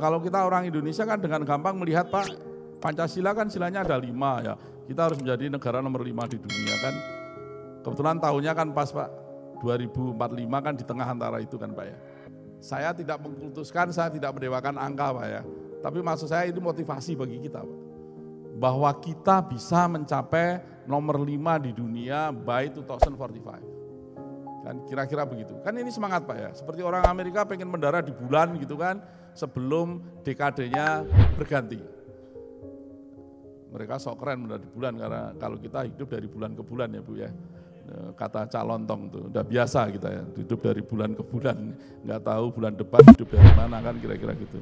kalau kita orang Indonesia kan dengan gampang melihat Pak, Pancasila kan silanya ada 5 ya. Kita harus menjadi negara nomor 5 di dunia kan. Kebetulan tahunnya kan pas Pak, 2045 kan di tengah antara itu kan Pak ya. Saya tidak mengkultuskan, saya tidak mendewakan angka Pak ya. Tapi maksud saya ini motivasi bagi kita Pak. Bahwa kita bisa mencapai nomor 5 di dunia by 2045. Kan kira-kira begitu. Kan ini semangat Pak ya. Seperti orang Amerika pengen mendarat di bulan gitu kan sebelum dekadenya berganti. Mereka sok keren mendarat di bulan karena kalau kita hidup dari bulan ke bulan ya Bu ya. Kata Cak Lontong tuh udah biasa kita ya hidup dari bulan ke bulan. Nggak tahu bulan depan hidup dari mana kan kira-kira gitu.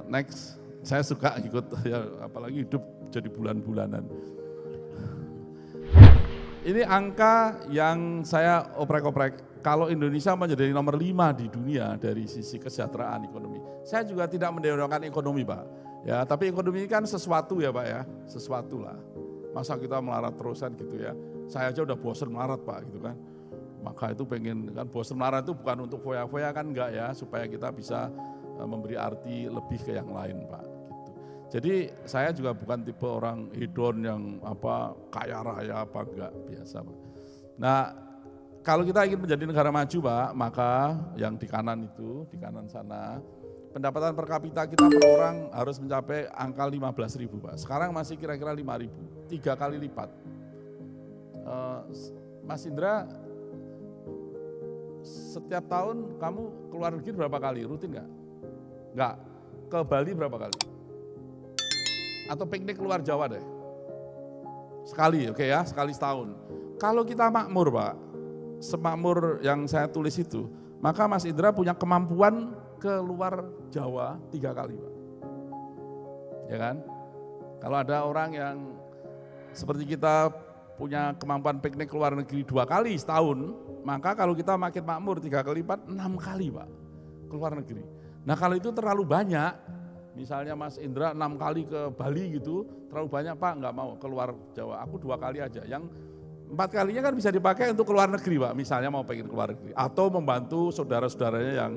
Next, saya suka ikut ya apalagi hidup jadi bulan-bulanan. Ini angka yang saya oprek-oprek, kalau Indonesia menjadi nomor 5 di dunia dari sisi kesejahteraan ekonomi. Saya juga tidak mendewakan ekonomi Pak, ya tapi ekonomi ini kan sesuatu ya Pak ya, sesuatu lah. Masa kita melarat terusan gitu ya, saya aja udah bosen melarat Pak gitu kan. Maka itu pengen, kan bosen melarat itu bukan untuk foya-foya kan enggak ya, supaya kita bisa memberi arti lebih ke yang lain Pak. Jadi saya juga bukan tipe orang hedon yang kaya raya apa enggak, biasa Pak. Nah kalau kita ingin menjadi negara maju Pak, maka yang di kanan itu, di kanan sana, pendapatan per kapita kita per orang harus mencapai angka 15.000 Pak. Sekarang masih kira-kira 5.000, 3 kali lipat. Mas Indra, setiap tahun kamu keluar negeri berapa kali? Rutin enggak? Enggak. Ke Bali berapa kali? Atau piknik keluar Jawa deh. Sekali, oke ya, sekali setahun. Kalau kita makmur Pak, semakmur yang saya tulis itu, maka Mas Indra punya kemampuan keluar Jawa 3 kali Pak. Ya kan? Kalau ada orang yang seperti kita punya kemampuan piknik keluar negeri 2 kali setahun, maka kalau kita makin makmur 3 kali lipat, 6 kali Pak keluar negeri. Nah kalau itu terlalu banyak, misalnya Mas Indra 6 kali ke Bali gitu, terlalu banyak Pak, nggak mau keluar Jawa, aku 2 kali aja. Yang 4 kalinya kan bisa dipakai untuk keluar negeri Pak, misalnya mau pengen keluar negeri. Atau membantu saudara-saudaranya yang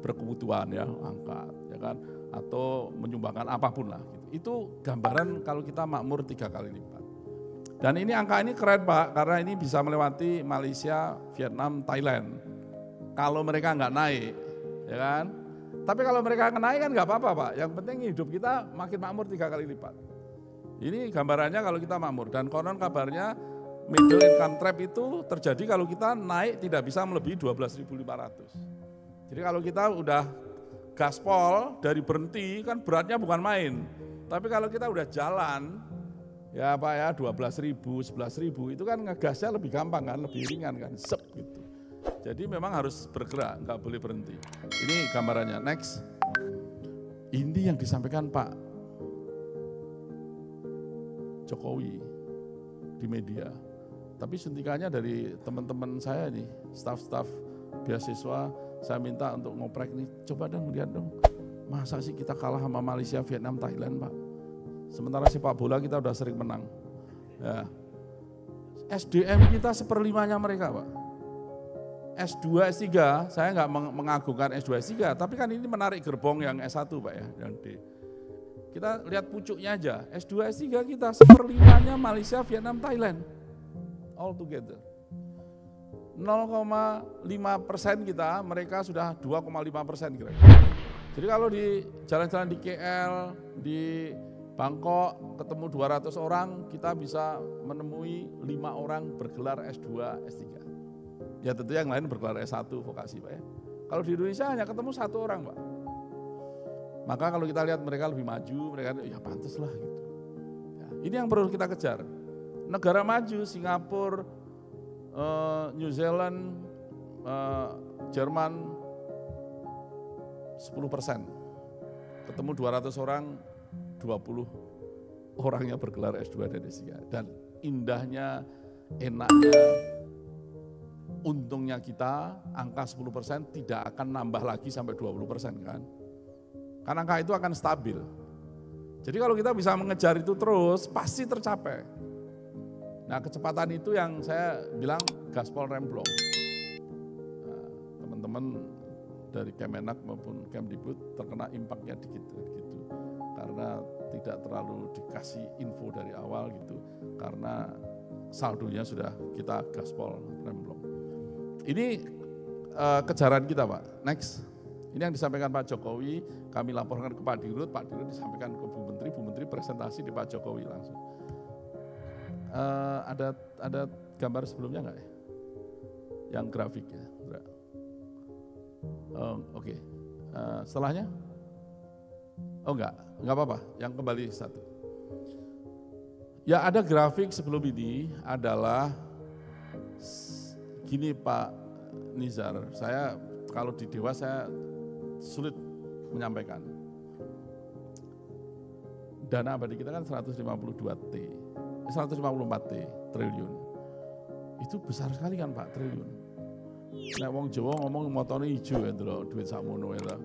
berkebutuhan ya, angkat ya kan. Atau menyumbangkan apapun lah. Gitu. Itu gambaran kalau kita makmur 3 kali lipat. Dan ini angka ini keren Pak, karena ini bisa melewati Malaysia, Vietnam, Thailand. Kalau mereka nggak naik, ya kan. Tapi kalau mereka naik kan nggak apa-apa Pak, yang penting hidup kita makin makmur 3 kali lipat. Ini gambarannya kalau kita makmur, dan konon kabarnya middle income trap itu terjadi kalau kita naik tidak bisa melebihi 12.500. Jadi kalau kita udah gaspol dari berhenti kan beratnya bukan main, tapi kalau kita udah jalan, ya Pak ya 12.000, 11.000 itu kan ngegasnya lebih gampang kan, lebih ringan kan, sep gitu. Jadi memang harus bergerak, nggak boleh berhenti. Ini gambarannya, next. Ini yang disampaikan Pak Jokowi di media. Tapi suntikannya dari teman-teman saya nih, staf-staf beasiswa, saya minta untuk ngoprek nih, coba dong lihat dong. Masa sih kita kalah sama Malaysia, Vietnam, Thailand Pak? Sementara sepak bola kita udah sering menang. Ya. SDM kita 1/5-nya mereka Pak. S2, S3, saya nggak mengagungkan S2, S3, tapi kan ini menarik gerbong yang S1 Pak ya, yang D. Kita lihat pucuknya aja, S2, S3 kita 1/5-nya Malaysia, Vietnam, Thailand. All together. 0,5% kita, mereka sudah 2,5% kira-kira. Jadi kalau di jalan-jalan di KL, di Bangkok, ketemu 200 orang, kita bisa menemui 5 orang bergelar S2, S3. Ya tentu yang lain bergelar S1 vokasi Pak ya. Kalau di Indonesia hanya ketemu 1 orang Pak. Maka kalau kita lihat mereka lebih maju, mereka ya pantas lah gitu. Ya, ini yang perlu kita kejar. Negara maju, Singapura, New Zealand, Jerman 10%. Ketemu 200 orang, 20 orangnya bergelar S2 dan S3. Dan indahnya, enaknya, untungnya kita angka 10% tidak akan nambah lagi sampai 20% kan. Karena angka itu akan stabil. Jadi kalau kita bisa mengejar itu terus, pasti tercapai. Nah kecepatan itu yang saya bilang gaspol remblong. Nah, teman-teman dari Kemenak maupun Kemdikbud terkena impaknya dikit gitu. Karena tidak terlalu dikasih info dari awal gitu. Karena saldonya sudah kita gaspol remblong. Ini kejaran kita Pak. Next. Ini yang disampaikan Pak Jokowi, kami laporkan ke Pak Dirut disampaikan ke Bu Menteri presentasi di Pak Jokowi langsung. Ada gambar sebelumnya enggak ya? Yang grafik ya. Oke. Setelahnya? Oh enggak apa-apa, yang kembali satu. Ya ada grafik sebelum ini adalah gini Pak Nizar, saya kalau di Dewas saya sulit menyampaikan. Dana abadi kita kan 154 triliun. Itu besar sekali kan Pak, triliun. Nek wong Jawa ngomong motone ijo ya lho, duit sakmono ya.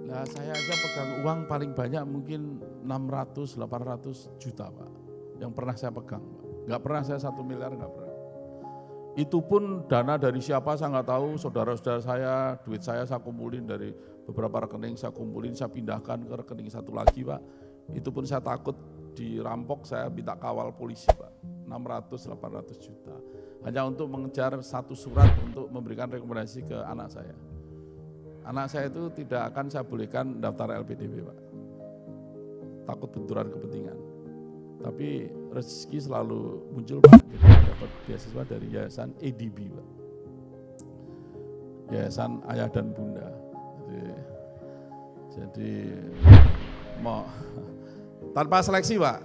Lah saya aja pegang uang paling banyak mungkin 600-800 juta Pak. Yang pernah saya pegang Pak. Enggak pernah saya 1 miliar, enggak pernah. Itu pun dana dari siapa saya nggak tahu, saudara-saudara saya, duit saya kumpulin dari beberapa rekening, saya kumpulin, saya pindahkan ke rekening satu lagi Pak. Itu pun saya takut dirampok, saya minta kawal polisi Pak, 600-800 juta. Hanya untuk mengejar satu surat untuk memberikan rekomendasi ke anak saya. Anak saya itu tidak akan saya bolehkan daftar LPDP Pak, takut benturan kepentingan. Tapi rezeki selalu muncul Pak, jadi dapat beasiswa dari Yayasan EDB Pak, Yayasan Ayah dan Bunda. Jadi mau tanpa seleksi Pak,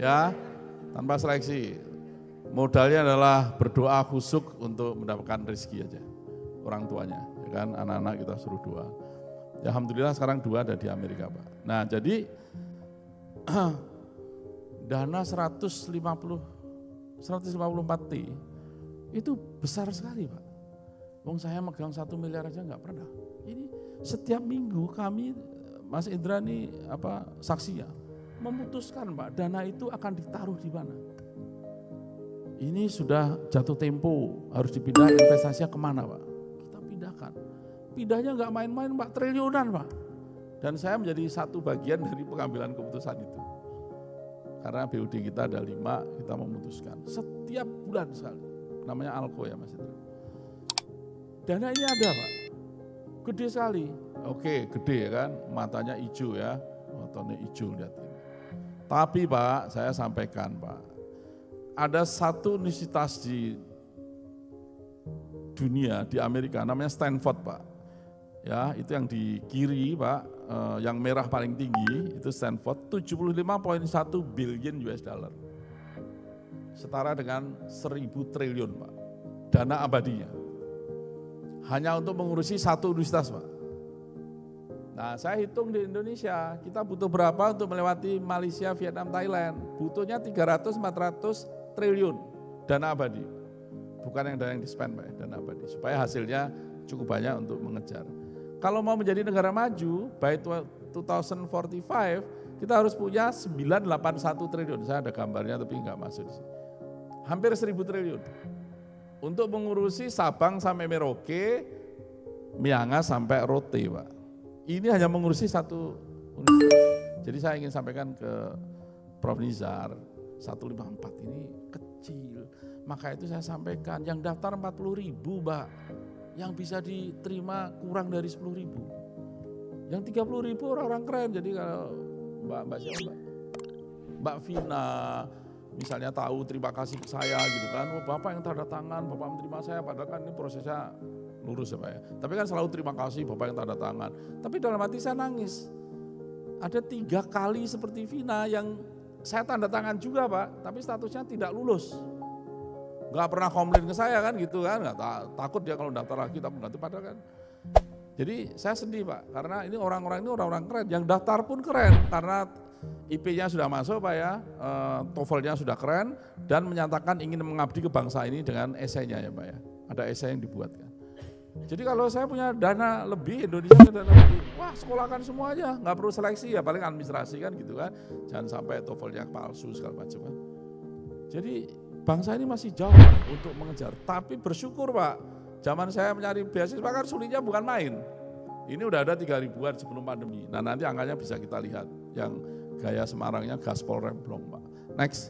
ya tanpa seleksi. Modalnya adalah berdoa khusyuk untuk mendapatkan rezeki aja, orang tuanya, ya kan, anak-anak kita suruh doa. Ya alhamdulillah sekarang 2 ada di Amerika Pak. Nah jadi dana 154 T itu besar sekali Pak. Wong saya megang 1 miliar aja nggak pernah. Ini setiap minggu kami, Mas Indra nih saksinya, memutuskan Pak, dana itu akan ditaruh di mana. Ini sudah jatuh tempo, harus dipindah investasinya kemana Pak. Kita pindahkan. Pindahnya nggak main-main Pak, triliunan Pak. Dan saya menjadi satu bagian dari pengambilan keputusan itu. Karena BUD kita ada 5, kita memutuskan setiap bulan sekali. Namanya ALKO ya Mas Indra. Dana ini ada Pak, gede sekali. Oke, gede kan, matanya hijau ya, matanya hijau lihat ini. Tapi Pak, saya sampaikan Pak, ada satu universitas di dunia, di Amerika, namanya Stanford Pak. Ya, itu yang di kiri Pak, yang merah paling tinggi, itu Stanford, 75,1 billion US dollar. Setara dengan 1.000 triliun Pak, dana abadinya. Hanya untuk mengurusi satu universitas Pak. Nah saya hitung di Indonesia, kita butuh berapa untuk melewati Malaysia, Vietnam, Thailand. Butuhnya 300-400 triliun dana abadi. Bukan yang dana yang di-spend Pak, dana abadi. Supaya hasilnya cukup banyak untuk mengejar. Kalau mau menjadi negara maju, by 2045, kita harus punya 981 triliun. Saya ada gambarnya tapi nggak masuk di sini. Hampir 1.000 triliun. Untuk mengurusi Sabang sampai Merauke, Miangas sampai Rote Pak. Ini hanya mengurusi satu universitas. Jadi saya ingin sampaikan ke Prof. Nizar, 154 ini kecil. Maka itu saya sampaikan, yang daftar 40.000 Mbak, yang bisa diterima kurang dari 10.000. Yang 30.000 orang-orang keren. Jadi kalau Mbak siapa Mbak? Mbak Vina misalnya tahu terima kasih ke saya gitu kan, oh, Bapak yang tanda tangan, Bapak menerima saya, padahal kan ini prosesnya lurus ya Pak ya. Tapi kan selalu terima kasih Bapak yang tanda tangan. Tapi dalam hati saya nangis. Ada 3 kali seperti Vina yang saya tanda tangan juga Pak, tapi statusnya tidak lulus. Gak pernah komplain ke saya kan gitu kan, gak takut dia kalau daftar lagi tak mengganti padahal kan. Jadi saya sedih Pak, karena ini orang-orang keren, yang daftar pun keren karena IP-nya sudah masuk Pak ya, TOEFL-nya sudah keren dan menyatakan ingin mengabdi ke bangsa ini dengan esainya ya Pak ya. Ada esai yang dibuatkan. Jadi kalau saya punya dana lebih, Indonesia punya dana lebih, wah sekolahkan semua aja, nggak perlu seleksi ya, paling administrasi kan gitu kan. Jangan sampai TOEFL-nya palsu segala macam kan. Jadi bangsa ini masih jauh Pak, untuk mengejar, tapi bersyukur Pak, zaman saya mencari beasiswa kan sulitnya bukan main. Ini udah ada 3.000-an sebelum pandemi. Nah nanti angkanya bisa kita lihat. Yang gaya Semarangnya gaspol remblong Pak. Next.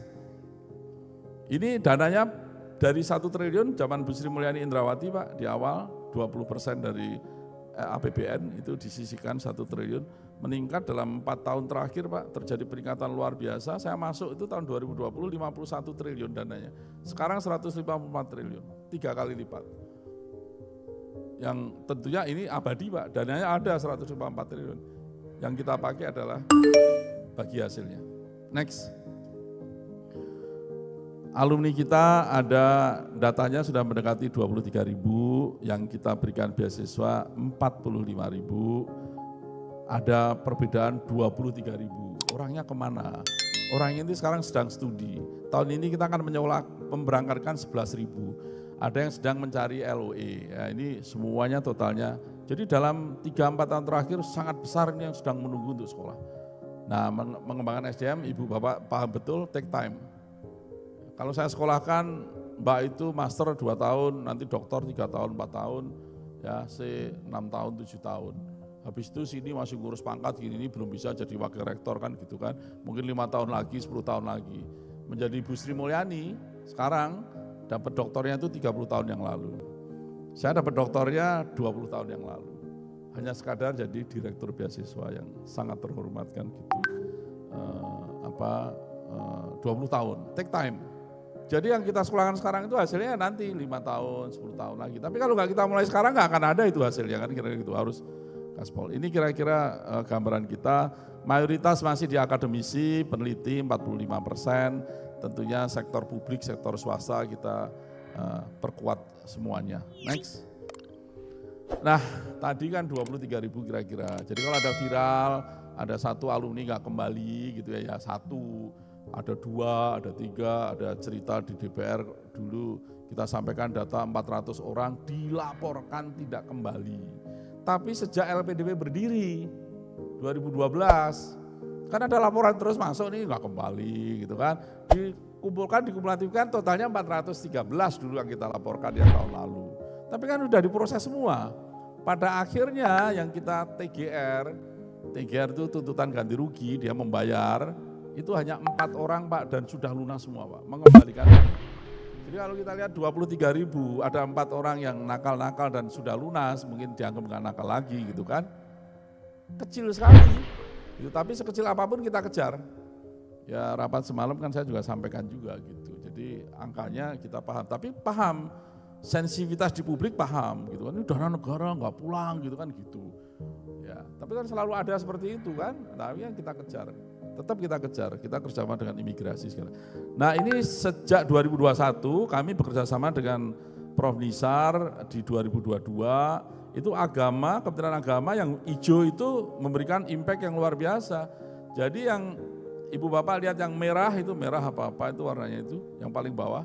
Ini dananya dari 1 triliun zaman Bu Sri Mulyani Indrawati Pak. Di awal 20% dari APBN itu disisihkan 1 triliun. Meningkat dalam 4 tahun terakhir Pak. Terjadi peningkatan luar biasa. Saya masuk itu tahun 2020 51 triliun dananya. Sekarang 154 triliun. 3 kali lipat. Yang tentunya ini abadi Pak, dananya ada 154 triliun. Yang kita pakai adalah bagi hasilnya. Next. Alumni kita ada datanya sudah mendekati 23.000, yang kita berikan beasiswa 45.000. Ada perbedaan 23.000. Orangnya kemana? Orangnya ini sekarang sedang studi. Tahun ini kita akan memberangkatkan 11.000. Ada yang sedang mencari LOE, ya ini semuanya totalnya. Jadi dalam 3-4 tahun terakhir sangat besar ini yang sedang menunggu untuk sekolah. Nah mengembangkan SDM, Ibu Bapak paham betul, take time. Kalau saya sekolahkan, Mbak itu master 2 tahun, nanti doktor 3 tahun, 4 tahun, ya C 6 tahun, 7 tahun. Habis itu sini masih ngurus pangkat, gini ini belum bisa jadi wakil rektor kan gitu kan. Mungkin 5 tahun lagi, 10 tahun lagi. Menjadi Bu Sri Mulyani, sekarang dapat doktornya itu 30 tahun yang lalu. Saya dapat doktornya 20 tahun yang lalu. Hanya sekadar jadi direktur beasiswa yang sangat terhormat kan gitu. 20 tahun, take time. Jadi yang kita sekolahkan sekarang itu hasilnya nanti 5 tahun, 10 tahun lagi. Tapi kalau nggak kita mulai sekarang nggak akan ada itu hasilnya kan kira-kira gitu, harus gaspol. Ini kira-kira gambaran kita, mayoritas masih di akademisi, peneliti 45%, tentunya sektor publik, sektor swasta kita perkuat semuanya. Next. Nah tadi kan 23.000 kira-kira, jadi kalau ada viral, ada 1 alumni nggak kembali gitu ya 1, ada 2, ada 3, ada cerita di DPR dulu kita sampaikan data 400 orang dilaporkan tidak kembali. Tapi sejak LPDP berdiri 2012, kan ada laporan terus masuk nih nggak kembali gitu kan. Dikumulatifkan totalnya 413 dulu yang kita laporkan yang tahun lalu. Tapi kan udah diproses semua. Pada akhirnya yang kita TGR itu tuntutan ganti rugi, dia membayar, itu hanya 4 orang Pak dan sudah lunas semua Pak, mengembalikan. Jadi kalau kita lihat 23.000, ada 4 orang yang nakal-nakal dan sudah lunas, mungkin dianggap nggak nakal lagi gitu kan. Kecil sekali. Gitu, tapi sekecil apapun kita kejar. Ya rapat semalam kan saya juga sampaikan juga gitu. Jadi angkanya kita paham, tapi paham sensitivitas di publik paham gitu kan. Ini dana negara nggak pulang gitu kan gitu. Ya, tapi kan selalu ada seperti itu kan. Tapi yang kita kejar, tetap kita kejar. Kita kerjasama dengan imigrasi sekarang. Nah ini sejak 2021 kami bekerja sama dengan Prof. Nisar di 2022. Itu agama, Kementerian Agama yang hijau itu memberikan impact yang luar biasa. Jadi yang Ibu Bapak lihat yang merah itu, merah apa-apa itu warnanya itu, yang paling bawah,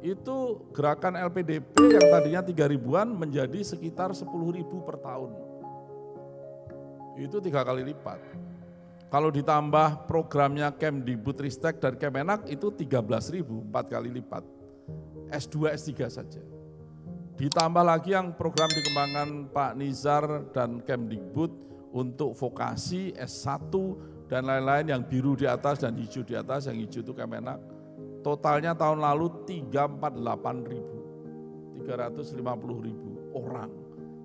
itu gerakan LPDP yang tadinya 3.000-an menjadi sekitar 10.000 per tahun. Itu 3 kali lipat. Kalau ditambah programnya Kemdikbudristek dan Kemenak itu 13.000, 4 kali lipat. S2, S3 saja. Ditambah lagi yang program dikembangkan Pak Nizar dan Kemdikbud untuk vokasi S1 dan lain-lain yang biru di atas dan hijau di atas, yang hijau itu Kemenak. Totalnya tahun lalu 350.000 orang.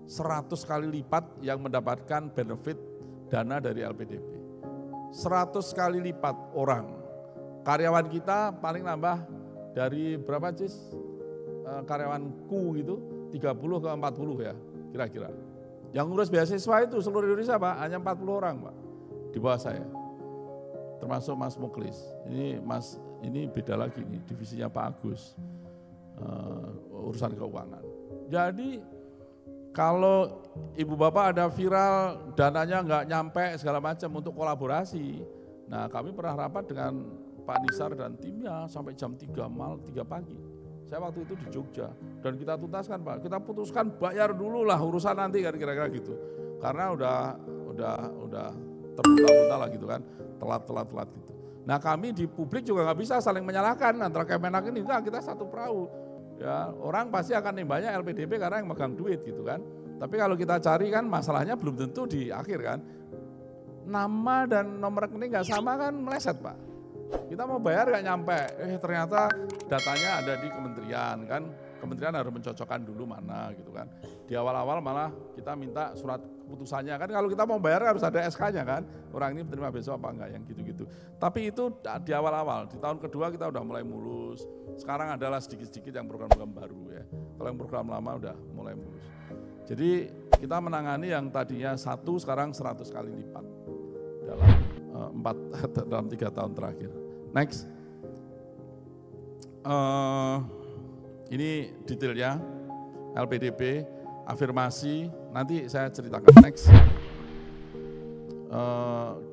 100 kali lipat yang mendapatkan benefit dana dari LPDP. 100 kali lipat orang. Karyawan kita paling nambah dari berapa Cis? Karyawanku gitu 30 ke 40 ya kira-kira. Yang ngurus beasiswa itu seluruh Indonesia Pak, hanya 40 orang Pak di bawah saya. Termasuk Mas Muklis. Ini beda lagi nih, divisinya Pak Agus. Urusan keuangan. Jadi kalau Ibu Bapak ada viral, dananya nggak nyampe segala macam untuk kolaborasi. Nah kami pernah rapat dengan Pak Nisar dan timnya sampai jam 3 pagi. Saya waktu itu di Jogja dan kita tuntaskan Pak, kita putuskan bayar dulu lah urusan nanti kan kira-kira gitu. Karena udah terbuka-buka lah gitu kan, telat gitu. Nah kami di publik juga nggak bisa saling menyalahkan antara Kemenak ini, enggak kita satu perahu. Ya orang pasti akan nembaknya LPDP karena yang megang duit gitu kan. Tapi kalau kita cari kan masalahnya belum tentu di akhir kan. Nama dan nomor rekening nggak sama kan meleset Pak. Kita mau bayar nggak nyampe, ternyata datanya ada di kementerian kan. Kementerian harus mencocokkan dulu mana gitu kan. Di awal-awal malah kita minta surat keputusannya kan, kalau kita mau bayar harus ada SK-nya kan. Orang ini terima besok apa enggak, yang gitu-gitu. Tapi itu di awal-awal, di tahun kedua kita udah mulai mulus. Sekarang adalah sedikit-sedikit yang program-program baru ya. Kalau yang program lama udah mulai mulus. Jadi kita menangani yang tadinya 1 sekarang 100 kali lipat dalam 3 tahun terakhir. Next. Ini detailnya, LPDP, afirmasi, nanti saya ceritakan. Next.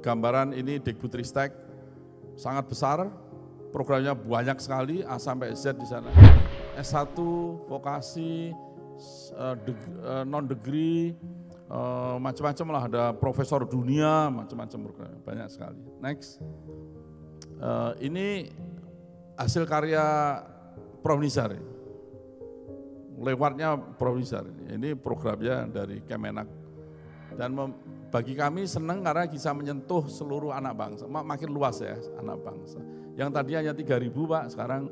Gambaran ini Dikbudristek, sangat besar, programnya banyak sekali, A sampai Z di sana. S1, vokasi, non-degree, macam-macam lah, ada profesor dunia, macam-macam programnya, banyak sekali. Next. Ini hasil karya Prof. Nizar. Lewatnya Prof. Nizar. Ini programnya dari Kemenak. Dan bagi kami senang karena bisa menyentuh seluruh anak bangsa. Makin luas ya anak bangsa. Yang tadi hanya 3.000 Pak, sekarang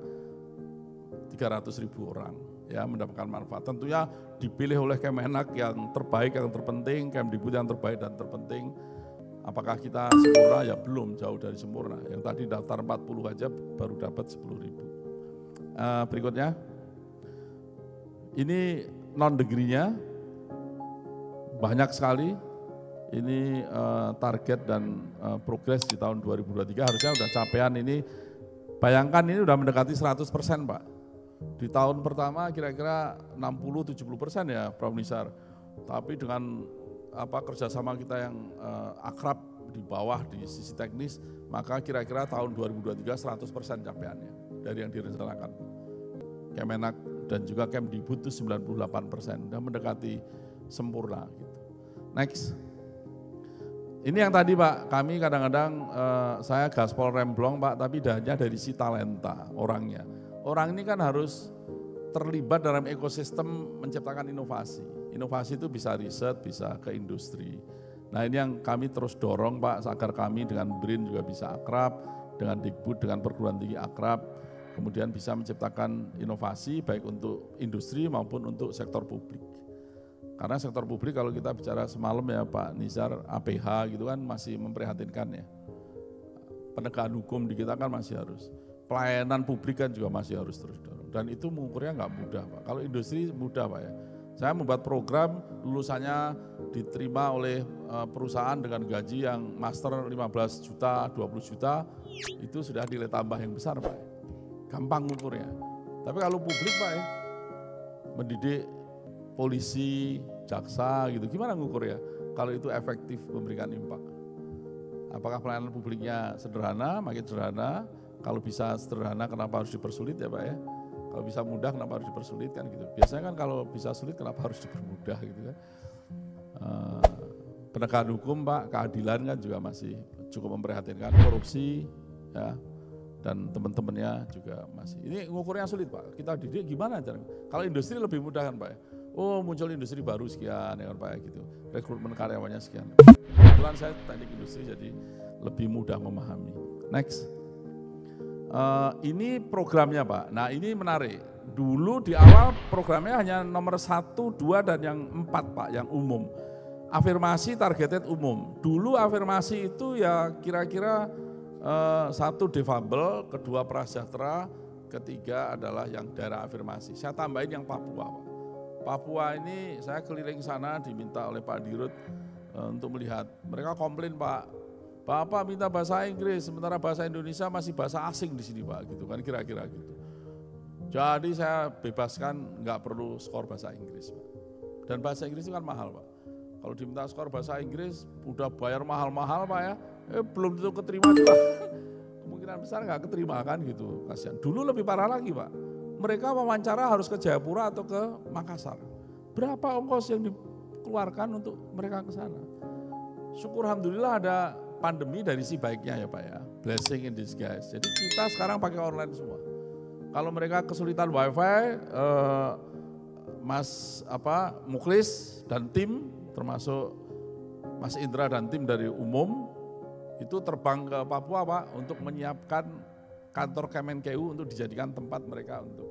300.000 orang ya mendapatkan manfaat. Tentunya dipilih oleh Kemenak yang terbaik, yang terpenting, Kemdikbud yang terbaik dan terpenting. Apakah kita sempurna? Ya belum, jauh dari sempurna. Yang tadi daftar 40 aja baru dapat 10.000. Berikutnya. Ini non-degree-nya banyak sekali. Ini target dan progres di tahun 2023 harusnya udah capaian ini. Bayangkan ini udah mendekati 100% Pak. Di tahun pertama kira-kira 60-70% ya Prof. Nizar. Tapi dengan kerjasama kita yang akrab di bawah di sisi teknis, maka kira-kira tahun 2023 100% capaiannya dari yang direncanakan. Kemenak dan juga Kemdikbud itu 98%, sudah mendekati sempurna. Gitu. Next. Ini yang tadi Pak, kami kadang-kadang saya gaspol remblong Pak, tapi hanya dari si talenta orangnya. Orang ini kan harus terlibat dalam ekosistem menciptakan inovasi. Inovasi itu bisa riset, bisa ke industri. Nah ini yang kami terus dorong Pak, agar kami dengan BRIN juga bisa akrab, dengan Dikbud, dengan perguruan tinggi akrab, kemudian bisa menciptakan inovasi baik untuk industri maupun untuk sektor publik. Karena sektor publik kalau kita bicara semalam ya Pak Nizar, APH gitu kan masih memprihatinkan ya. Penegakan hukum di kita kan masih harus. Pelayanan publik kan juga masih harus terus dorong. Dan itu mengukurnya nggak mudah Pak. Kalau industri mudah Pak ya. Saya membuat program lulusannya diterima oleh perusahaan dengan gaji yang master 15 juta, 20 juta, itu sudah nilai tambah yang besar Pak. Gampang ngukurnya. Tapi kalau publik Pak ya, mendidik polisi, jaksa gitu, gimana ngukur ya? Kalau itu efektif memberikan impact. Apakah pelayanan publiknya sederhana, makin sederhana? Kalau bisa sederhana kenapa harus dipersulit ya Pak ya? Kalau bisa mudah kenapa harus dipersulit kan gitu. Biasanya kan kalau bisa sulit kenapa harus dipermudah gitu kan. Penegakan hukum Pak, keadilan kan juga masih cukup memprihatinkan, korupsi ya. Dan teman-temannya juga masih. Ini ngukurnya sulit Pak, kita didik gimana caranya? Kalau industri lebih mudah kan Pak ya? Oh muncul industri baru sekian ya kan Pak ya gitu, rekrutmen karyawannya sekian. Kebetulan saya teknik industri jadi lebih mudah memahami. Next, ini programnya Pak, nah ini menarik. Dulu di awal programnya hanya nomor 1, 2 dan yang 4 Pak, yang umum. Afirmasi targeted umum, dulu afirmasi itu ya kira-kira 1 difabel, kedua prasejahtera, ketiga adalah yang daerah afirmasi. Saya tambahin yang Papua Pak. Papua ini saya keliling sana diminta oleh Pak Dirut untuk melihat. Mereka komplain Pak, Bapak minta bahasa Inggris, sementara bahasa Indonesia masih bahasa asing di sini Pak, gitu kan kira-kira gitu. Jadi saya bebaskan nggak perlu skor bahasa Inggris Pak. Dan bahasa Inggris itu kan mahal Pak. Kalau diminta skor bahasa Inggris, udah bayar mahal-mahal Pak ya, belum tentu keterima juga. Kemungkinan besar nggak keterima kan gitu, kasihan. Dulu lebih parah lagi Pak. Mereka wawancara harus ke Jayapura atau ke Makassar. Berapa ongkos yang dikeluarkan untuk mereka ke sana? Syukur alhamdulillah ada pandemi dari si baiknya ya Pak ya. Blessing in disguise. Jadi kita sekarang pakai online semua. Kalau mereka kesulitan wifi, Mas Muklis dan tim, termasuk Mas Indra dan tim dari umum, itu terbang ke Papua Pak untuk menyiapkan kantor Kemenkeu untuk dijadikan tempat mereka untuk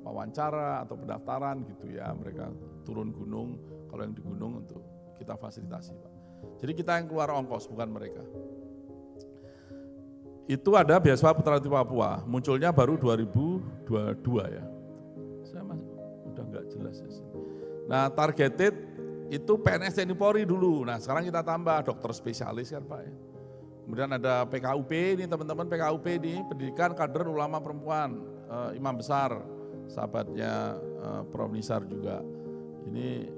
wawancara atau pendaftaran gitu ya. Mereka turun gunung, kalau yang di gunung untuk kita fasilitasi Pak. Jadi kita yang keluar ongkos, bukan mereka. Itu ada beasiswa Putra Putri Papua, munculnya baru 2022 ya. Saya udah nggak jelas ya. Nah targeted itu PNS TNI Polri dulu, nah sekarang kita tambah dokter spesialis kan Pak ya. Kemudian ada PKUP ini teman-teman, PKUP ini Pendidikan Kader Ulama Perempuan, Imam Besar, sahabatnya Prof. Nisar juga. Ini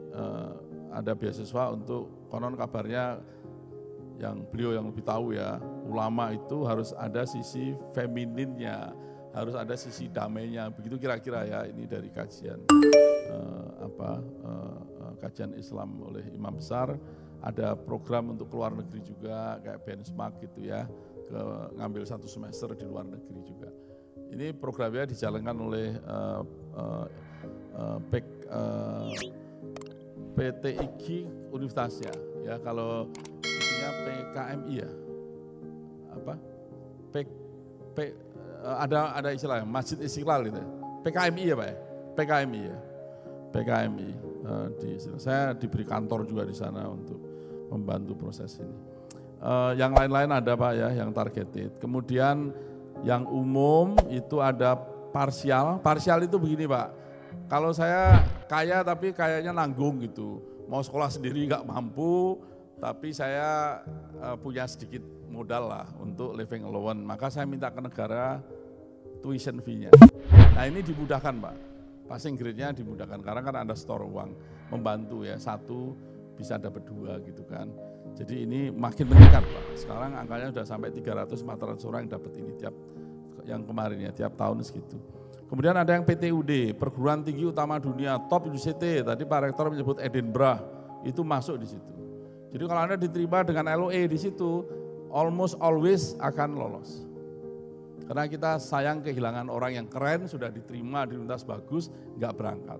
ada beasiswa untuk konon kabarnya yang beliau yang lebih tahu ya, ulama itu harus ada sisi femininnya, harus ada sisi damainya, begitu kira-kira ya. Ini dari kajian kajian Islam oleh Imam Besar. Ada program untuk keluar negeri juga kayak benchmark gitu ya, ngambil 1 semester di luar negeri juga. Ini programnya dijalankan oleh PTIG Universitasnya ya, kalau isinya PKMI ya, ada istilahnya Masjid Istiqlal itu, PKMI ya Pak ya, PKMI ya, PKMI. Saya diberi kantor juga di sana untuk membantu proses ini. Yang lain-lain ada Pak ya, yang targeted. Kemudian yang umum itu ada parsial. Parsial itu begini Pak, kalau saya kaya tapi kayaknya nanggung gitu, mau sekolah sendiri nggak mampu, tapi saya punya sedikit modal lah untuk living allowance, maka saya minta ke negara tuition fee-nya. Nah ini dimudahkan Pak, passing grade-nya dimudahkan, karena kan ada store uang, membantu ya, 1 bisa dapat 2 gitu kan. Jadi ini makin meningkat Pak, sekarang angkanya sudah sampai 300-400 orang yang dapat ini tiap, yang kemarin ya, tiap tahun segitu. Kemudian ada yang PTUD, Perguruan Tinggi Utama Dunia, Top University, tadi Pak Rektor menyebut Edinburgh, itu masuk di situ. Jadi kalau Anda diterima dengan LOE di situ, almost always akan lolos. Karena kita sayang kehilangan orang yang keren, sudah diterima di universitas bagus, nggak berangkat.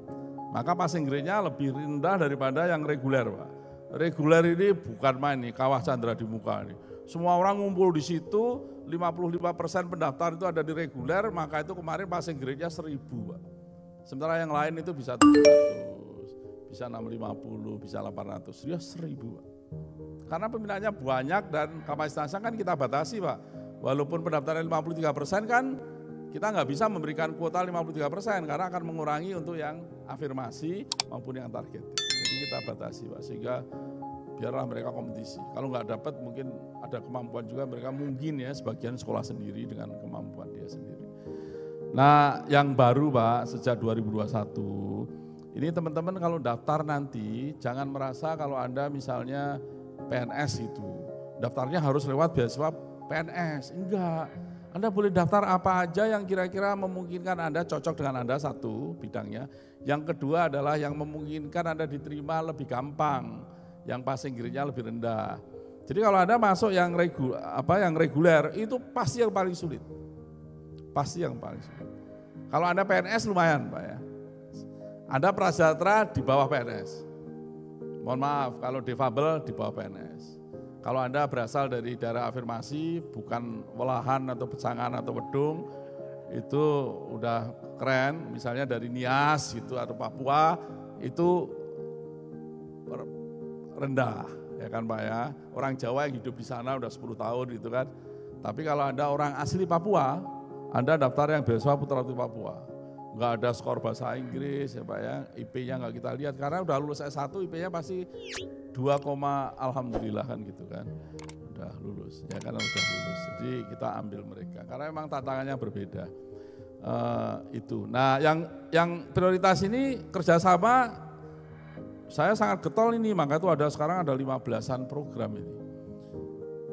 Maka passing grade-nya lebih rendah daripada yang reguler Pak. Reguler ini bukan main nih, kawah Chandra di muka nih. Semua orang ngumpul di situ, 55% pendaftar itu ada di reguler, maka itu kemarin passing grade-nya 1000 Pak. Sementara yang lain itu bisa 700, bisa 650, bisa 800, ya 1000 Pak. Karena peminatnya banyak dan kapasitasnya kan kita batasi Pak. Walaupun pendaftaran 53% kan kita nggak bisa memberikan kuota 53% karena akan mengurangi untuk yang afirmasi maupun yang target. Jadi kita batasi Pak, sehingga biarlah mereka kompetisi. Kalau nggak dapat mungkin ada kemampuan juga mereka, mungkin ya sebagian sekolah sendiri dengan kemampuan dia sendiri. Nah yang baru Pak sejak 2021, ini teman-teman kalau daftar nanti jangan merasa kalau Anda misalnya PNS itu, daftarnya harus lewat beasiswa PNS, enggak. Anda boleh daftar apa aja yang kira-kira memungkinkan Anda cocok dengan Anda, 1 bidangnya. Yang kedua adalah yang memungkinkan Anda diterima lebih gampang, yang passing grade-nya lebih rendah. Jadi kalau Anda masuk yang reguler itu pasti yang paling sulit. Pasti yang paling sulit. Kalau Anda PNS lumayan Pak ya. Anda prasejahtera di bawah PNS. Mohon maaf kalau difabel di bawah PNS. Kalau Anda berasal dari daerah afirmasi, bukan Welahan atau Pecangan atau Wedung, itu udah keren, misalnya dari Nias gitu atau Papua, itu rendah, ya kan Pak ya. Orang Jawa yang hidup di sana udah 10 tahun gitu kan. Tapi kalau Anda orang asli Papua, Anda daftar yang beasiswa Putra Putri Papua. Enggak ada skor bahasa Inggris ya Pak ya, IP-nya enggak kita lihat, karena udah lulus S1 IP-nya pasti 2, alhamdulillah kan gitu kan. Udah lulus, ya karena udah lulus. Jadi kita ambil mereka, karena memang tantangannya berbeda. Itu. Nah yang prioritas ini kerjasama, saya sangat getol ini, maka itu ada sekarang ada 15-an program ini.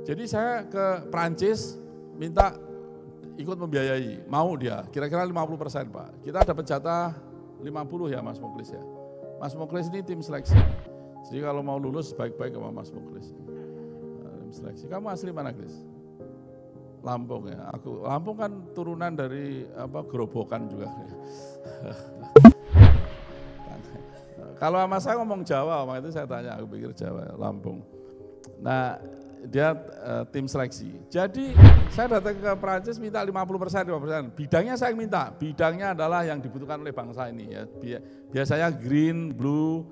Jadi saya ke Prancis minta ikut membiayai, mau dia, kira-kira 50% Pak. Kita dapat jatah 50 ya Mas Muklis ya. Mas Muklis ini tim seleksi. Jadi kalau mau lulus baik-baik sama Mas Muklis. Tim seleksi. Kamu asli mana Klis? Lampung ya. Lampung kan turunan dari Gerobokan juga. Kalau sama saya ngomong Jawa, waktu itu saya tanya, aku pikir Jawa, Lampung. Nah, dia tim seleksi. Jadi saya datang ke Prancis minta 50%. Bidangnya saya minta, bidangnya adalah yang dibutuhkan oleh bangsa ini ya. Biasanya green, blue,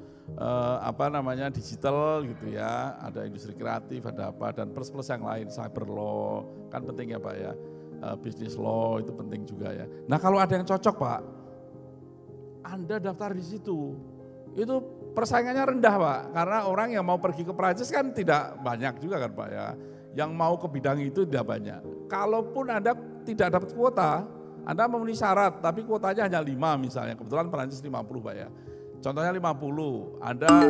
digital gitu ya. Ada industri kreatif, ada apa, dan plus yang lain, cyber law, kan penting ya Pak ya. Business law itu penting juga ya. Nah kalau ada yang cocok Pak, Anda daftar di situ. Itu persaingannya rendah Pak, karena orang yang mau pergi ke Prancis kan tidak banyak juga kan Pak ya. Yang mau ke bidang itu tidak banyak. Kalaupun Anda tidak dapat kuota, Anda memenuhi syarat, tapi kuotanya hanya 5 misalnya, kebetulan Prancis 50 Pak ya. Contohnya 50, Anda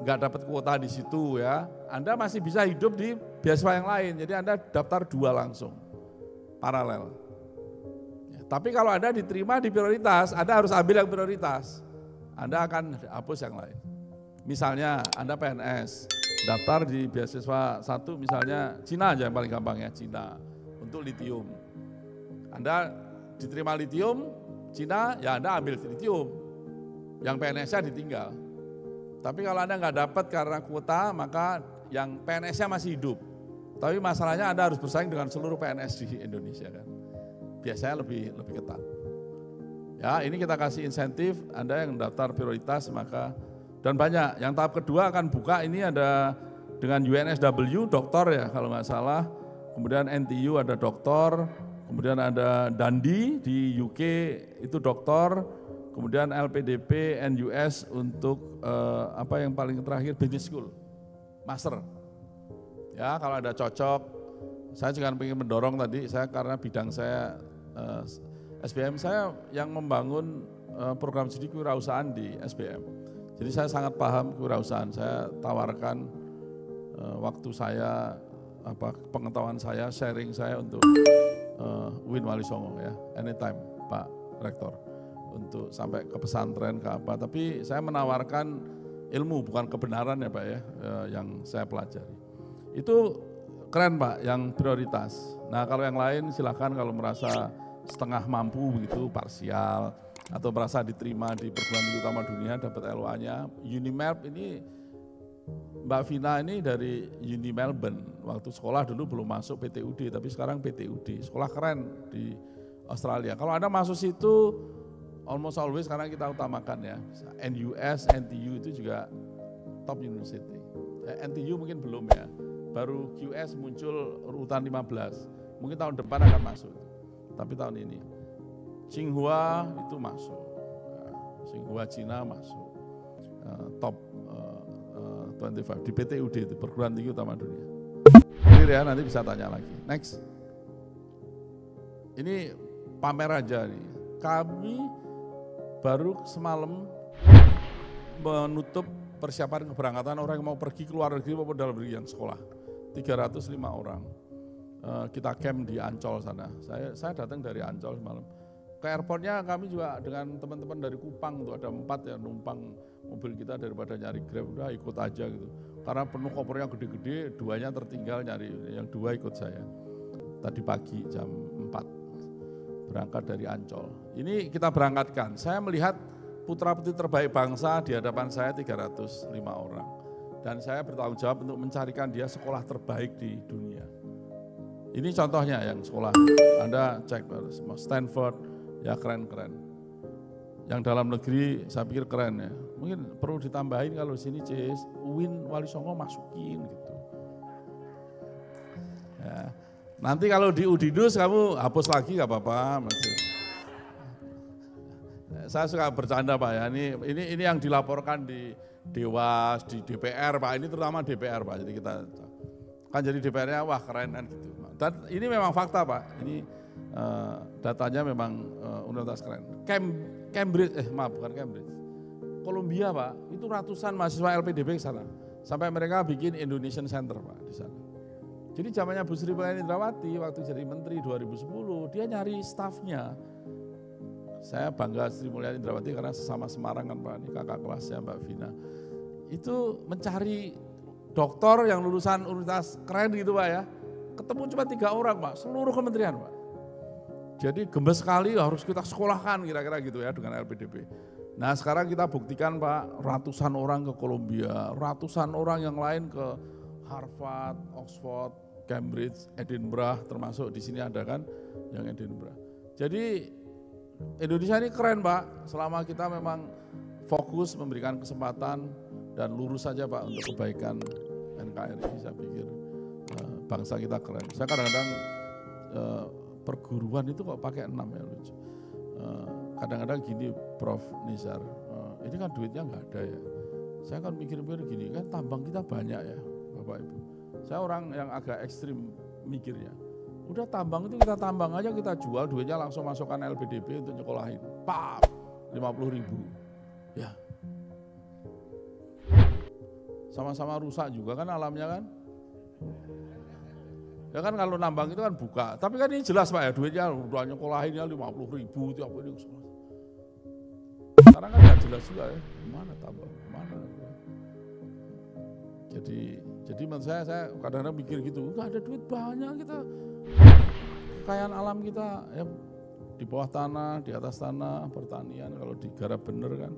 nggak dapat kuota di situ ya, Anda masih bisa hidup di beasiswa yang lain, jadi Anda daftar 2 langsung, paralel. Ya, tapi kalau Anda diterima di prioritas, Anda harus ambil yang prioritas. Anda akan hapus yang lain. Misalnya Anda PNS, daftar di beasiswa 1 misalnya Cina aja yang paling gampang ya, Cina untuk litium. Anda diterima litium, Cina ya Anda ambil litium, yang PNS-nya ditinggal. Tapi kalau Anda nggak dapat karena kuota, maka yang PNS-nya masih hidup. Tapi masalahnya Anda harus bersaing dengan seluruh PNS di Indonesia kan. Biasanya lebih ketat. Ya, ini kita kasih insentif, Anda yang daftar prioritas maka, dan banyak. Yang tahap kedua akan buka, ini ada dengan UNSW, doktor ya kalau nggak salah, kemudian NTU ada doktor, kemudian ada Dundee di UK itu doktor, kemudian LPDP, NUS untuk yang paling terakhir business school, master. Ya kalau ada cocok, saya juga ingin mendorong tadi, saya karena bidang saya SBM saya yang membangun program studi kewirausahaan di SBM. Jadi saya sangat paham kewirausahaan. Saya tawarkan waktu saya, pengetahuan saya, sharing saya untuk UIN Wali Songo ya, anytime Pak Rektor, untuk sampai ke pesantren ke apa. Tapi saya menawarkan ilmu bukan kebenaran ya Pak ya, yang saya pelajari. Itu keren Pak, yang prioritas. Nah kalau yang lain silakan kalau merasa setengah mampu begitu, parsial, atau merasa diterima di perguruan tinggi utama dunia, dapat LOA-nya. Unimelb ini, Mbak Vina ini dari Uni Melbourne, waktu sekolah dulu belum masuk PTUD, tapi sekarang PTUD, sekolah keren di Australia. Kalau Anda masuk situ, almost always karena kita utamakan ya, NUS, NTU itu juga top university. NTU mungkin belum ya, baru QS muncul urutan 15, mungkin tahun depan akan masuk. Tapi tahun ini Tsinghua itu masuk, Tsinghua Cina masuk, top 25 di PTUD itu perguruan tinggi utama dunia. Clear ya, nanti bisa tanya lagi. Next, ini pamer aja nih. Kami baru semalam menutup persiapan keberangkatan orang yang mau pergi ke luar negeri maupun dalam negeri yang sekolah. 305 orang. Kita camp di Ancol sana. Saya datang dari Ancol semalam. Ke airportnya kami juga dengan teman-teman dari Kupang tuh ada 4 ya numpang mobil kita daripada nyari Grab, udah ikut aja gitu. Karena penuh koper yang gede-gede, 2-nya tertinggal nyari, yang 2 ikut saya. Tadi pagi jam 4 berangkat dari Ancol. Ini kita berangkatkan. Saya melihat putra-putri terbaik bangsa di hadapan saya 305 orang. Dan saya bertanggung jawab untuk mencarikan dia sekolah terbaik di dunia. Ini contohnya yang sekolah, Anda cek Stanford, ya keren-keren. Yang dalam negeri saya pikir keren ya. Mungkin perlu ditambahin kalau di sini UIN Wali Songo masukin gitu. Ya. Nanti kalau di Udinus kamu hapus lagi gak apa-apa. Saya suka bercanda Pak ya, ini yang dilaporkan di Dewas, di DPR Pak, ini terutama DPR Pak, jadi kita kan jadi DPR-nya wah keren kan gitu. Dan ini memang fakta Pak, ini datanya memang universitas keren. Columbia Pak, itu ratusan mahasiswa LPDB ke sana, sampai mereka bikin Indonesian Center Pak di sana. Jadi zamannya Bu Sri Mulyani Indrawati waktu jadi menteri 2010, dia nyari stafnya. Saya bangga Sri Mulyani Indrawati karena sesama Semarang kan Pak, ini kakak kelasnya Mbak Vina. Itu mencari doktor yang lulusan universitas keren gitu Pak ya. Ketemu cuma 3 orang Pak, seluruh kementerian Pak. Jadi gemes sekali harus kita sekolahkan kira-kira gitu ya dengan LPDP. Nah sekarang kita buktikan Pak, ratusan orang ke Kolombia, ratusan orang yang lain ke Harvard, Oxford, Cambridge, Edinburgh, termasuk di sini ada kan yang Edinburgh. Jadi Indonesia ini keren Pak, selama kita memang fokus memberikan kesempatan dan lurus saja Pak untuk kebaikan NKRI, saya pikir bangsa kita keren. Saya kadang-kadang perguruan itu kok pakai 6 ya lucu. Kadang-kadang gini Prof. Nizar, ini kan duitnya nggak ada ya. Saya kan mikir-mikir gini, kan tambang kita banyak ya Bapak Ibu. Saya orang yang agak ekstrim mikirnya. Udah tambang itu kita tambang aja, kita jual, duitnya langsung masukkan LPDP untuk nyekolahin. Pap, 50.000. Ya. Sama-sama rusak juga kan alamnya kan. Ya kan kalau nambang itu kan buka. Tapi kan ini jelas Pak ya, duitnya udah nyekolahinnya 50.000 tiap ini. Sekarang kan nggak jelas juga ya, mana tambang, mana. Jadi menurut saya kadang-kadang mikir gitu, nggak ada duit banyak kita. Kekayaan alam kita ya di bawah tanah, di atas tanah, pertanian kalau digarap bener kan,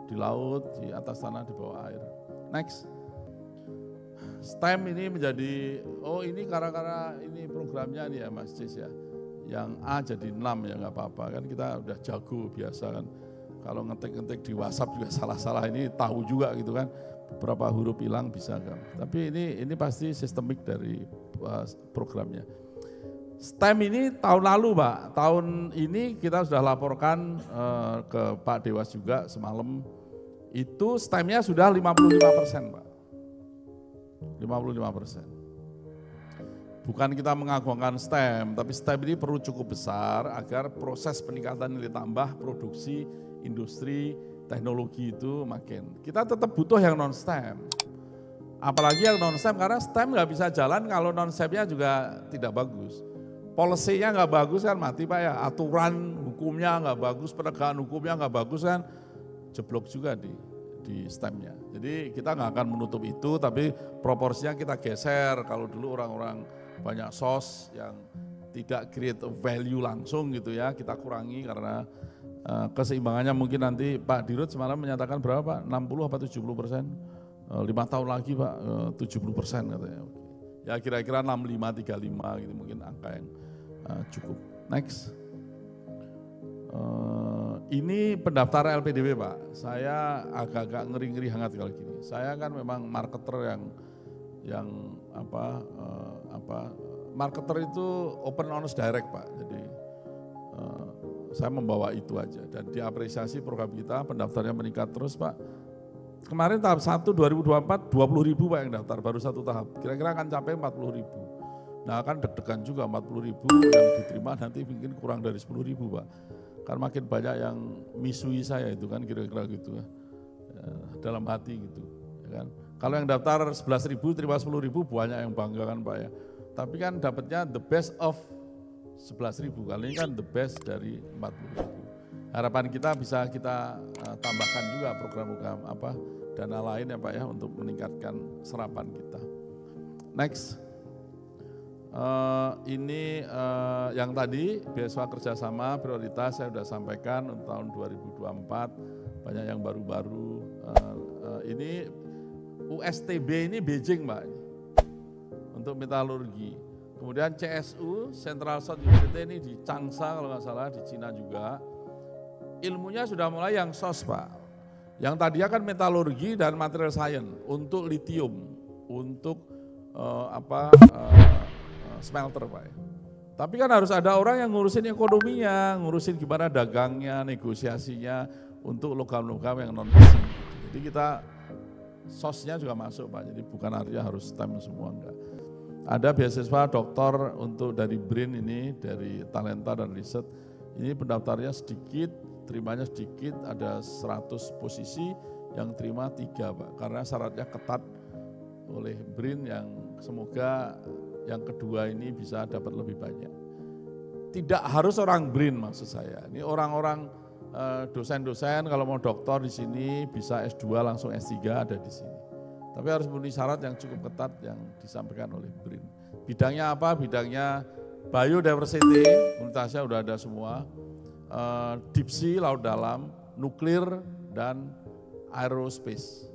di laut, di atas tanah, di bawah air. Next. STEM ini menjadi, oh ini gara-gara ini programnya nih ya Mas Cis ya, yang A jadi 6 ya nggak apa-apa kan, kita udah jago biasa kan, kalau ngetik-ngetik di WhatsApp juga salah-salah ini tahu juga gitu kan, beberapa huruf hilang bisa kan, tapi ini pasti sistemik dari programnya. STEM ini tahun lalu Pak, tahun ini kita sudah laporkan ke Pak Dewas juga semalam, itu STEM-nya sudah 55% Pak. 55%. Bukan kita mengagungkan STEM, tapi STEM ini perlu cukup besar agar proses peningkatan nilai tambah, produksi, industri, teknologi itu makin. Kita tetap butuh yang non-STEM. Apalagi yang non-STEM, karena STEM nggak bisa jalan kalau non-STEM-nya juga tidak bagus. Policy-nya nggak bagus kan mati Pak ya, aturan hukumnya nggak bagus, penegakan hukumnya nggak bagus kan, jeblok juga di STEM-nya. Jadi kita nggak akan menutup itu, tapi proporsinya kita geser. Kalau dulu orang-orang banyak SOS yang tidak create value langsung gitu ya, kita kurangi karena keseimbangannya mungkin nanti Pak Dirut semalam menyatakan berapa Pak? 60 apa 70%? 5 tahun lagi Pak 70% katanya. Ya kira-kira 65, 35 gitu mungkin angka yang cukup. Next. Ini pendaftaran LPDP Pak, saya agak-agak ngeri-ngeri hangat kalau gini. Saya kan memang marketer yang marketer itu open honest direct Pak. Jadi saya membawa itu aja dan diapresiasi program kita, pendaftarnya meningkat terus Pak. Kemarin tahap 1 2024 20.000 Pak yang daftar, baru satu tahap. Kira-kira akan capai 40.000. Nah kan deg-degan juga 40.000 yang diterima nanti mungkin kurang dari 10.000 Pak. Karena makin banyak yang misui saya itu kan kira-kira gitu ya, dalam hati gitu ya kan. Kalau yang daftar 11.000 terima 10.000 banyak yang bangga kan Pak ya. Tapi kan dapatnya the best of 11.000, kali ini kan the best dari 40.000. Harapan kita bisa kita tambahkan juga program-program dana lain ya Pak ya untuk meningkatkan serapan kita. Next. Ini yang tadi beasiswa kerjasama prioritas saya sudah sampaikan untuk tahun 2024 banyak yang baru-baru. Ini USTB ini Beijing Pak untuk metalurgi. Kemudian CSU Central South University ini di Changsha kalau nggak salah di Cina juga. Ilmunya sudah mulai yang SOS Pak. Yang tadinya kan metalurgi dan material science untuk lithium, untuk smelter Pak. Tapi kan harus ada orang yang ngurusin ekonominya, ngurusin gimana dagangnya, negosiasinya untuk logam-logam yang non-besi. Jadi kita sosnya juga masuk Pak, jadi bukan artinya harus STEM semua, enggak. Ada beasiswa doktor untuk dari BRIN ini, dari talenta dan riset, ini pendaftarnya sedikit, terimanya sedikit, ada 100 posisi, yang terima 3 Pak, karena syaratnya ketat oleh BRIN yang semoga yang kedua ini bisa dapat lebih banyak. Tidak harus orang BRIN maksud saya. Ini orang-orang dosen-dosen kalau mau doktor di sini bisa S2 langsung S3 ada di sini. Tapi harus memenuhi syarat yang cukup ketat yang disampaikan oleh BRIN. Bidangnya apa? Bidangnya biodiversity, universitasnya udah ada semua. Deep sea, laut dalam, nuklir, dan aerospace.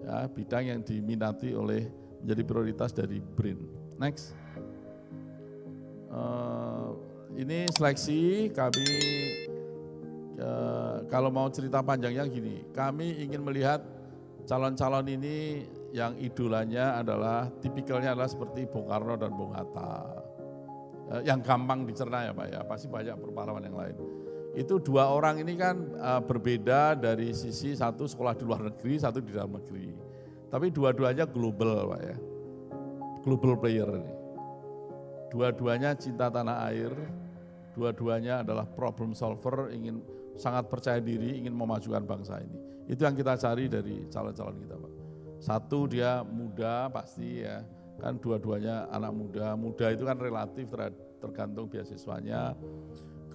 Ya, bidang yang diminati oleh menjadi prioritas dari BRIN. Next. Ini seleksi kami, kalau mau cerita panjangnya gini, kami ingin melihat calon-calon ini yang idolanya adalah, tipikalnya adalah seperti Bung Karno dan Bung Hatta. Yang gampang dicerna ya Pak ya, pasti banyak pahlawan yang lain. Itu dua orang ini kan berbeda dari sisi satu sekolah di luar negeri, satu di dalam negeri. Tapi dua-duanya global Pak ya, global player ini. Dua-duanya cinta tanah air, dua-duanya adalah problem solver, ingin sangat percaya diri, ingin memajukan bangsa ini. Itu yang kita cari dari calon-calon kita Pak. Satu dia muda pasti ya, kan dua-duanya anak muda. Muda itu kan relatif tergantung beasiswanya.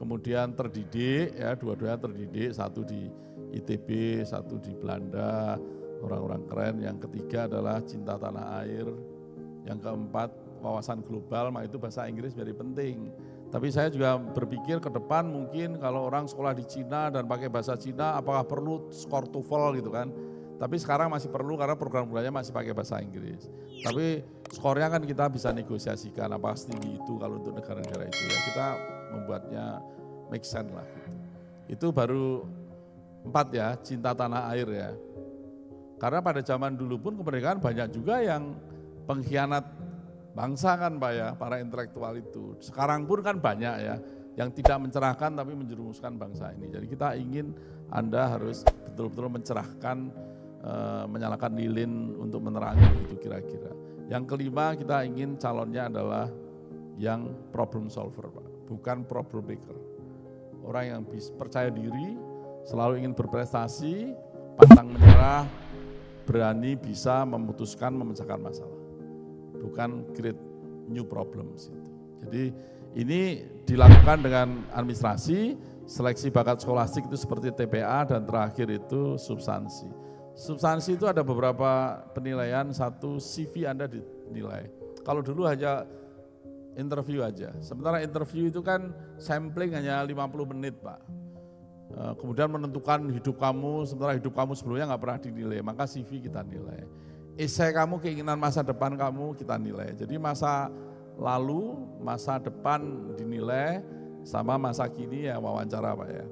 Kemudian terdidik ya, dua-duanya terdidik, satu di ITB, satu di Belanda, orang-orang keren. Yang ketiga adalah cinta tanah air. Yang keempat wawasan global, maka itu bahasa Inggris menjadi penting. Tapi saya juga berpikir ke depan mungkin kalau orang sekolah di Cina dan pakai bahasa Cina, apakah perlu skor TOEFL gitu kan. Tapi sekarang masih perlu karena program-programnya masih pakai bahasa Inggris. Tapi skornya kan kita bisa negosiasikan, apa setinggi itu kalau untuk negara-negara itu ya, kita membuatnya make sense lah. Itu baru 4 ya, cinta tanah air ya. Karena pada zaman dulu pun kemerdekaan banyak juga yang pengkhianat bangsa kan Pak ya, para intelektual itu. Sekarang pun kan banyak ya, yang tidak mencerahkan tapi menjerumuskan bangsa ini. Jadi kita ingin Anda harus betul-betul mencerahkan, menyalakan lilin untuk menerangi itu kira-kira. Yang kelima kita ingin calonnya adalah yang problem solver Pak, bukan problem maker. Orang yang bisa percaya diri, selalu ingin berprestasi, pantang menyerah, berani bisa memutuskan, memecahkan masalah. Bukan create new problems itu. Jadi ini dilakukan dengan administrasi, seleksi bakat skolastik itu seperti TPA, dan terakhir itu substansi. Substansi itu ada beberapa penilaian, satu CV Anda dinilai. Kalau dulu hanya interview aja, sementara interview itu kan sampling hanya 50 menit Pak. Kemudian menentukan hidup kamu, sementara hidup kamu sebelumnya nggak pernah dinilai, maka CV kita nilai. Esai kamu, keinginan masa depan kamu kita nilai. Jadi masa lalu, masa depan dinilai, sama masa kini ya wawancara Pak ya.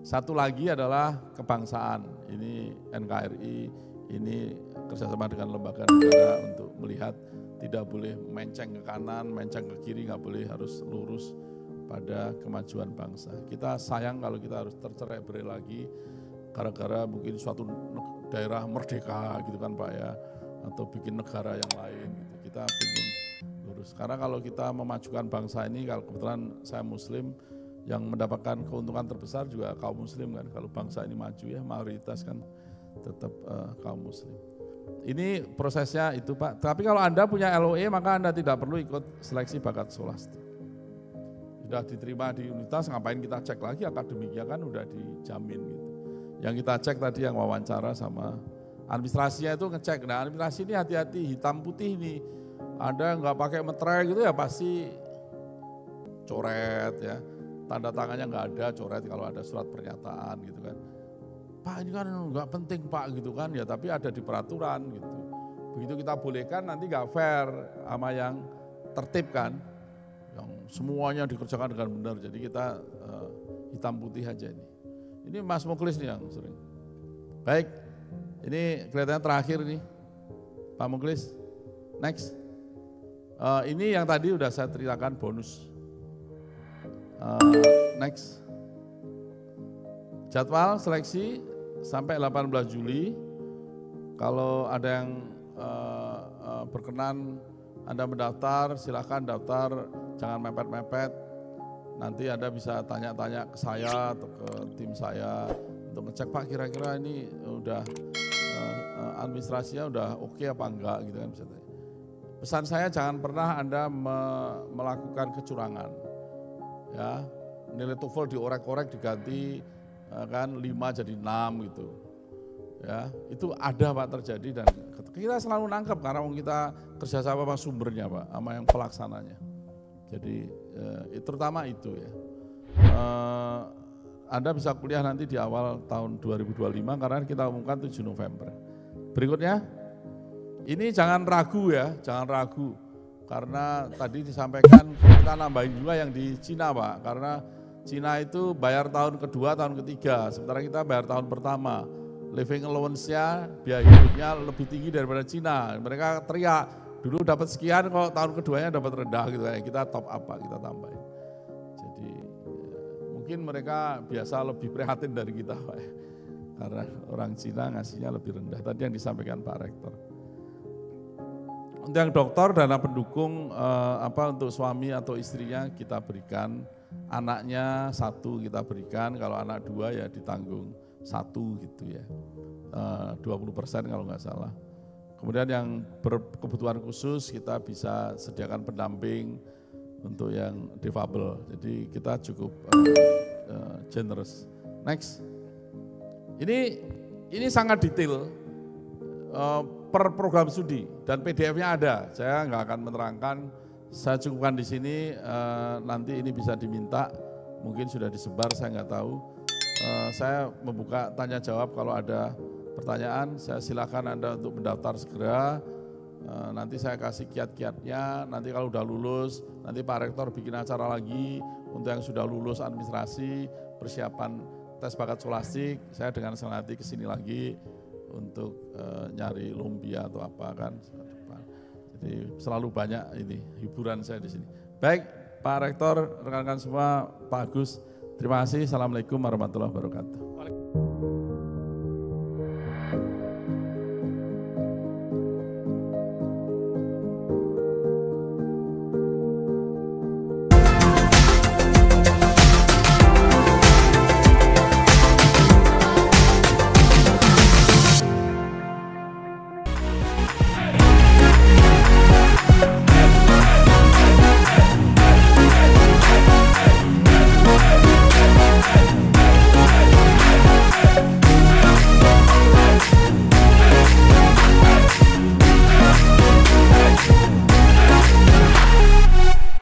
Satu lagi adalah kebangsaan, ini NKRI, ini kerjasama dengan lembaga negara untuk melihat tidak boleh menceng ke kanan, menceng ke kiri, nggak boleh, harus lurus pada kemajuan bangsa. Kita sayang kalau kita harus tercerai-berai lagi gara-gara mungkin suatu daerah merdeka gitu kan Pak ya, atau bikin negara yang lain gitu. Kita ingin lurus. Karena kalau kita memajukan bangsa ini, kalau kebetulan saya Muslim, yang mendapatkan keuntungan terbesar juga kaum Muslim kan. Kalau bangsa ini maju ya, mayoritas kan tetap kaum Muslim. Ini prosesnya itu Pak. Tapi kalau Anda punya LOE maka Anda tidak perlu ikut seleksi bakat skolastik. Sudah diterima di universitas, ngapain kita cek lagi akademiknya, kan udah dijamin gitu. Yang kita cek tadi yang wawancara sama administrasinya itu ngecek. Nah administrasi ini hati-hati, hitam putih ini. Ada nggak pakai metre gitu ya pasti coret ya. Tanda tangannya nggak ada, coret kalau ada surat pernyataan gitu kan. Pak ini kan nggak penting Pak gitu kan ya, tapi ada di peraturan gitu. Begitu kita bolehkan nanti nggak fair sama yang tertib kan, yang semuanya dikerjakan dengan benar. Jadi kita hitam putih aja ini. Ini Mas Muklis nih yang sering. Baik, ini kelihatannya terakhir nih, Pak Muklis. Next, ini yang tadi udah saya ceritakan bonus. Next, jadwal seleksi sampai 18 Juli. Kalau ada yang berkenan Anda mendaftar, silakan daftar, jangan mepet-mepet. Nanti Anda bisa tanya-tanya ke saya atau ke tim saya untuk ngecek Pak kira-kira ini udah administrasinya udah oke apa enggak gitu kan bisa tanya. Pesan saya jangan pernah Anda melakukan kecurangan. Ya, nilai TOEFL diorek-orek diganti kan 5 jadi 6 gitu. Ya, itu ada Pak terjadi, dan kita selalu nangkep karena kita kerjasama sama sumbernya Pak, sama yang pelaksananya. Jadi terutama itu ya. Anda bisa kuliah nanti di awal tahun 2025 karena kita umumkan 7 November. Berikutnya, ini jangan ragu ya, jangan ragu. Karena tadi disampaikan kita nambahin juga yang di Cina Pak, karena Cina itu bayar tahun kedua, tahun ketiga, sementara kita bayar tahun pertama. Living allowance-nya, biaya hidupnya lebih tinggi daripada Cina. Mereka teriak, dulu dapat sekian kok tahun keduanya dapat rendah gitu kayak kita top apa, kita tambahin. Jadi mungkin mereka biasa lebih prihatin dari kita Pak. Karena orang Cina ngasihnya lebih rendah. Tadi yang disampaikan Pak Rektor. Untuk yang dokter, dana pendukung untuk suami atau istrinya kita berikan, anaknya 1 kita berikan, kalau anak 2 ya ditanggung 1 gitu ya, 20% kalau nggak salah. Kemudian yang berkebutuhan khusus kita bisa sediakan pendamping untuk yang difabel, jadi kita cukup generous. Next, ini sangat detail. Per program studi dan PDF-nya ada. Saya nggak akan menerangkan, saya cukupkan di sini. Nanti ini bisa diminta, mungkin sudah disebar, saya nggak tahu. Saya membuka tanya jawab, kalau ada pertanyaan, saya silakan Anda untuk mendaftar segera. Nanti saya kasih kiat-kiatnya. Nanti kalau udah lulus, nanti Pak Rektor bikin acara lagi untuk yang sudah lulus administrasi, persiapan tes bakat skolastik. Saya dengan senang hati kesini lagi untuk nyari lumpia atau apa kan. Jadi selalu banyak ini hiburan saya di sini. Baik, Pak Rektor, rekan-rekan semua, Pak Agus, terima kasih. Assalamualaikum warahmatullahi wabarakatuh.